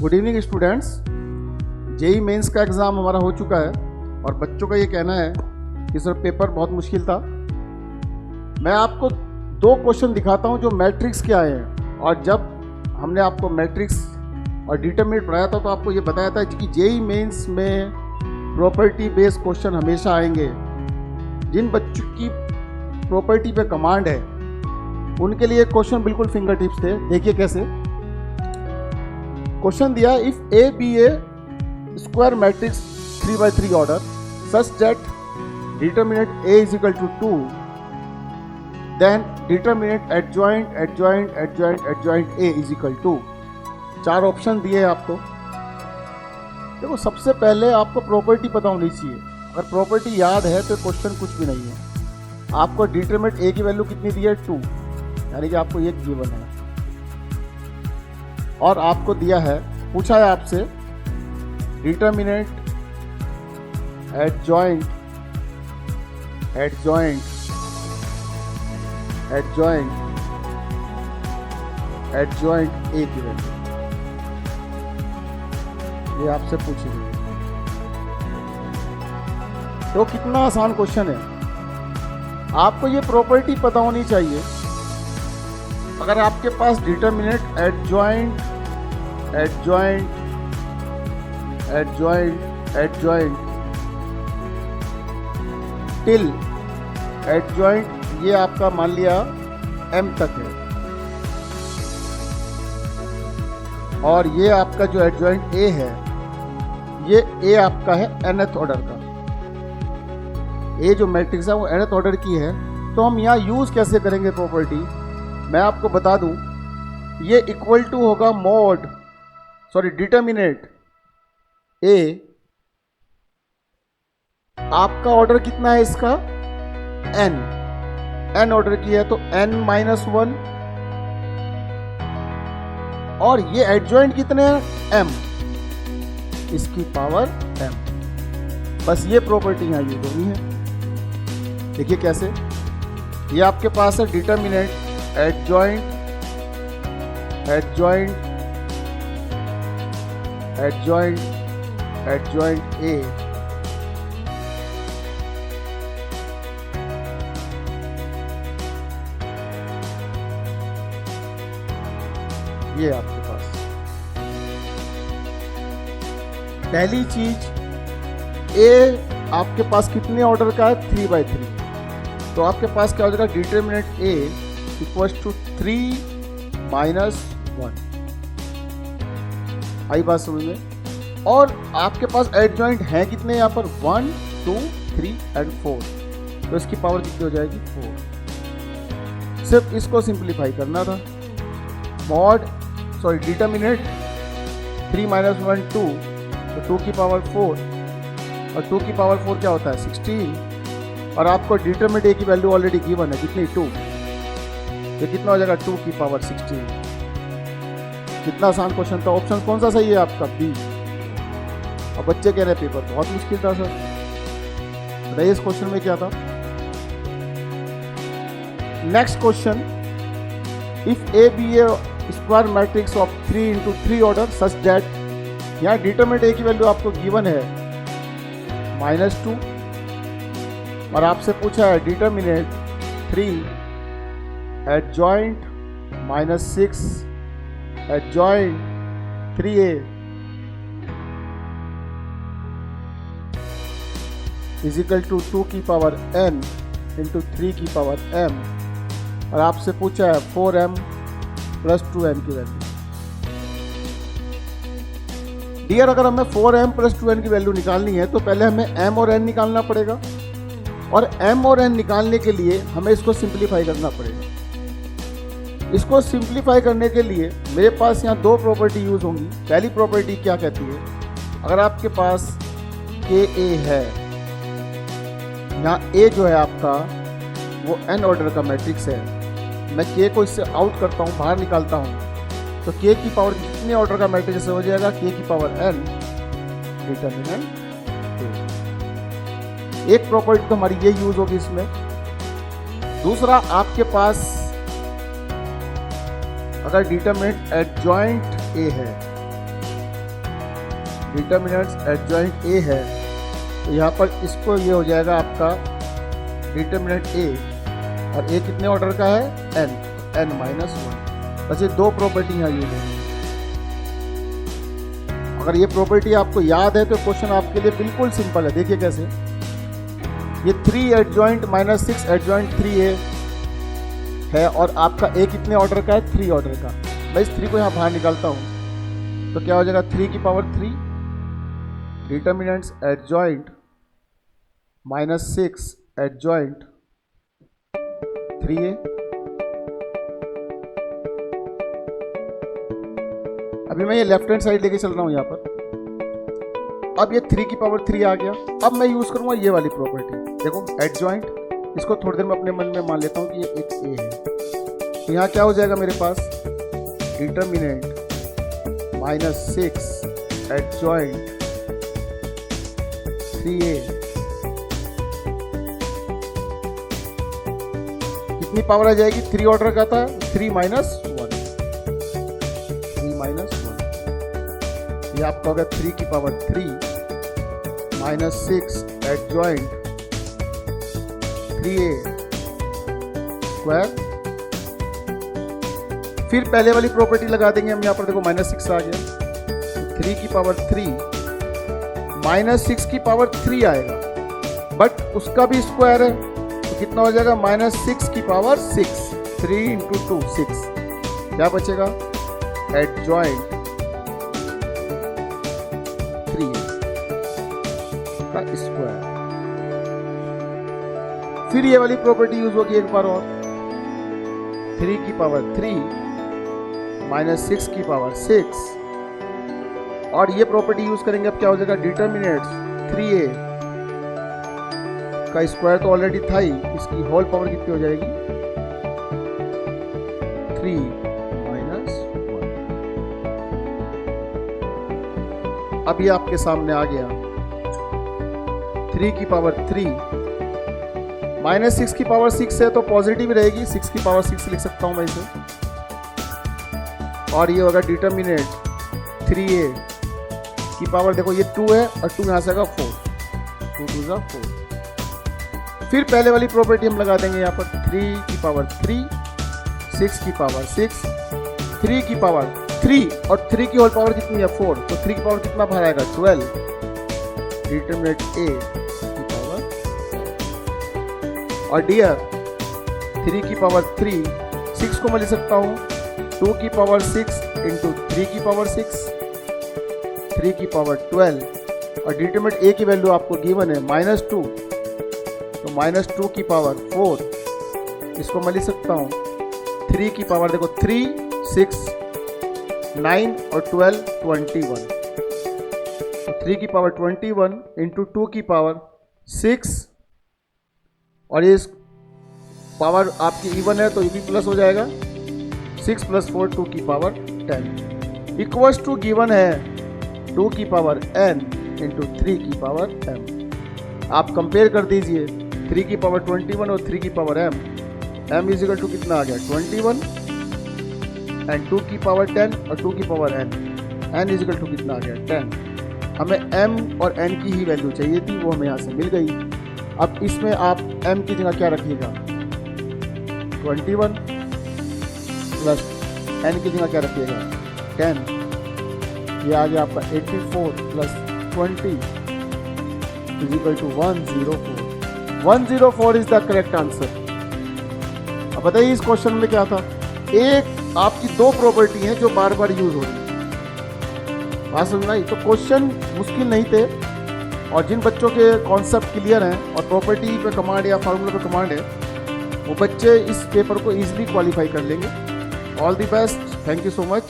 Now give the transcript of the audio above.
Good evening students. JEE mains का exam हमारा हो चुका है और बच्चों का ये कहना है कि सर पेपर बहुत मुश्किल था। मैं आपको दो क्वेश्चन दिखाता हूँ जो मैट्रिक्स के आए हैं, और जब हमने आपको मैट्रिक्स और डिटरमिनेंट पढ़ाया था तो आपको ये बताया था कि जेई मेंस में प्रॉपर्टी बेस्ड क्वेश्चन हमेशा आएंगे। जिन बच्चों की प्रॉपर्टी पे कमांड है उनके लिए क्वेश्चन बिल्कुल फिंगर टिप्स थे। देखिए कैसे क्वेश्चन दिया, if A be a square matrix 3x3 order such that determinant A is equal to 2, then determinant adjoint adjoint adjoint adjoint A is equal to. चार ऑप्शन दिए आपको। देखो सबसे पहले आपको प्रॉपर्टी पता होनी चाहिए। अगर प्रॉपर्टी याद है तो क्वेश्चन कुछ भी नहीं है। आपको डिटरमिनेंट ए की वैल्यू कितनी दी है 2, यानी कि आपको ये गिवन है, और आपको दिया है, पूछा है आपसे determinant adjoint adjoint adjoint adjoint ए की वैल्यू, ये आपसे पूछी गई। तो कितना आसान क्वेश्चन है। आपको ये प्रॉपर्टी पता होनी चाहिए। अगर आपके पास determinant adjoint adjoint adjoint adjoint till adjoint, ये आपका मान लिया m तक है, और ये आपका जो एडजॉइंट a है, ये a आपका है nth ऑर्डर का। a जो मैट्रिक्स है वो nth ऑर्डर की है। तो हम यहाँ यूज कैसे करेंगे प्रॉपर्टी, मैं आपको बता दूं। ये इक्वल टू होगा मॉड, सॉरी डिटरमिनेंट ए, आपका ऑर्डर कितना है इसका n ऑर्डर की है तो n-1, और ये एडजॉइंट कितने हैं m, इसकी पावर m। बस ये प्रॉपर्टी यहां यूज होनी है। देखिए कैसे, ये आपके पास है determinant adjoint adjoint adjoint adjoint ए, ये आपके पास पहली चीज ए आपके पास कितने ऑर्डर का है 3x3, तो आपके पास क्या हो जाएगा डिटरमिनेंट ए इक्वल्स टू 3-1। आई बात समझ में। और आपके पास एडजॉइंट है कितने यहाँ पर 1, 2, 3 एंड 4, तो इसकी पावर कितनी हो जाएगी 4। सिर्फ इसको सिंप्लीफाई करना था। मॉड सॉरी डिटरमिनेंट 3-1 2, तो 2 की पावर 4, और 2 की पावर 4 क्या होता है 16, और आपको डिटरमिनेंट ए की वैल्यू ऑलरेडी गिवन है कितनी 2, तो कितना हो जाएगा 2 की पावर 16। कितना आसान क्वेश्चन था। ऑप्शन कौन सा सही है आपका बी। और बच्चे कह रहे पेपर बहुत मुश्किल था सर, बताइए इस क्वेश्चन में क्या था। Next question, if A be a square matrix of 3x3 order such that, यहाँ डिटरमिनेंट ए की वैल्यू आपको गिवन है -2, और आपसे पूछा है determinant 3 adjoint -6 adjoint 3a is equal to 2 की पावर n इंटू 3 की पावर m, और आपसे पूछा है 4m + 2n की वैल्यू। डियर, अगर हमें 4m + 2n की वैल्यू निकालनी है तो पहले हमें m और n निकालना पड़ेगा, और m और n निकालने के लिए हमें इसको सिंप्लीफाई करना पड़ेगा। इसको सिंप्लीफाई करने के लिए मेरे पास यहाँ दो प्रॉपर्टी यूज होंगी। पहली प्रॉपर्टी क्या कहती है, अगर आपके पास के ए है, यहाँ ए जो है आपका वो n ऑर्डर का मैट्रिक्स है, मैं के को इससे आउट करता हूँ, बाहर निकालता हूँ, तो के की पावर कितने ऑर्डर का मैट्रिक्स हो जाएगा के की पावर n डिटरमिनेंट। एक प्रॉपर्टी तो हमारी ये यूज होगी इसमें। दूसरा, आपके पास अगर डिटरमिनेंट एडजॉइंट ए है डिटर्मिनेंट्स एडजॉइंट ए है, तो यहाँ पर इसको ये हो जाएगा आपका डिटर्मिनेंट ए, और ए कितने ऑर्डर का है, n -1। बस ये दो प्रॉपर्टी यहाँ यूज है। अगर ये प्रॉपर्टी आपको याद है तो क्वेश्चन आपके लिए बिल्कुल सिंपल है। देखिए कैसे, ये 3 एडजॉइंट -6 एडजॉइंट 3a है, और आपका a कितने ऑर्डर का है, 3 ऑर्डर का। मैं इस 3 को यहाँ बाहर निकालता हूँ, तो क्या हो जाएगा 3 की power 3 determinants adjoint -6 adjoint 3a। अभी मैं ये लेफ्ट हैंड साइड लेके चल रहा हूँ यहाँ पर। अब ये 3 की पावर 3 आ गया। अब मैं यूज करूंगा ये वाली प्रॉपर्टी। देखो एडजॉइंट, इसको थोड़ी देर में अपने मन में मान लेता हूँ कि ये एक ए है। तो यहाँ क्या हो जाएगा मेरे पास, डिटर्मिनेंट -6 एडजॉइंट 3a कितनी पावर आ जाएगी, 3 ऑर्डर का था, 3 - 1 ये आपका होगा 3 की पावर 3 -6 एडजॉइंट 3a स्क्वायर। फिर पहले वाली प्रॉपर्टी लगा देंगे हम यहाँ पर। देखो -6 आ गया, 3 की पावर 3 -6 की पावर 3 आएगा, बट उसका भी स्क्वायर है, तो कितना हो जाएगा, -6 की पावर 6, 3 × 2 6। क्या बचेगा, एडजॉइंट 3 का स्क्वायर। फिर ये वाली प्रॉपर्टी यूज होगी एक बार और, 3 की पावर 3 -6 की पावर 6, और ये प्रॉपर्टी यूज करेंगे। अब क्या हो जाएगा, डिटर्मिनेंट्स 3a का स्क्वायर तो ऑलरेडी था ही, इसकी होल पावर कितनी हो जाएगी, 3 - 1। अब ये आपके सामने आ गया, 3 की पावर 3 -6 की पावर 6 है तो पॉजिटिव रहेगी, 6 की पावर 6 लिख सकता हूं मैं इसे। और ये होगा डिटर्मिनेंट 3a की पावर, देखो ये 2 है और 2 यहाँ से आएगा 4, 2 × 2 = 4। फिर पहले वाली प्रॉपर्टी हम लगा देंगे यहाँ पर, 3 की पावर 3 6 की पावर 6, 3 की पावर 3 और 3 की होल पावर कितनी है, 4, तो 3 की पावर कितना बाहर आएगा, 12 डिटर्मिनेंट a की पावर। और डियर 3 की पावर 3 6 को मैं लिख सकता हूँ 2 की पावर 6 × 3 की पावर 6, 3 की पावर 12, और डिटरमिनेंट a की वैल्यू आपको गिवन है -2, तो -2 की पावर 4, इसको मैं लिख सकता हूँ 3 की पावर, देखो 3 6 9 और 12 21, तो 3 की पावर 21 × 2 की पावर 6, और ये पावर आपकी इवन है तो ये भी प्लस हो जाएगा, 6 + 4 2 की पावर 10 इक्वल्स टू गिवन है 2 की पावर n × 3 की पावर m। आप कंपेयर कर दीजिए 3 की पावर 21 और 3 की पावर m। m = कितना आ गया, 21, एंड 2 की पावर 10 और 2 की पावर n, n = कितना आ गया, 10। हमें m और n की ही वैल्यू चाहिए थी, वो हमें यहाँ से मिल गई। अब इसमें आप m की जगह क्या रखिएगा, 21 प्लस n की जगह क्या रखिएगा, 10। ये आ गया आपका 84 plus 20 = 104। 104 is the correct answer. अब बताइए इस क्वेश्चन में क्या था, एक आपकी 2 प्रॉपर्टी हैं जो बार बार यूज हो रही है, बात समझ आई। तो क्वेश्चन मुश्किल नहीं थे, और जिन बच्चों के कॉन्सेप्ट क्लियर हैं और प्रॉपर्टी पे कमांड या फार्मूला पे कमांड है, वो बच्चे इस पेपर को इजीली क्वालिफाई कर लेंगे। All the best, thank you so much.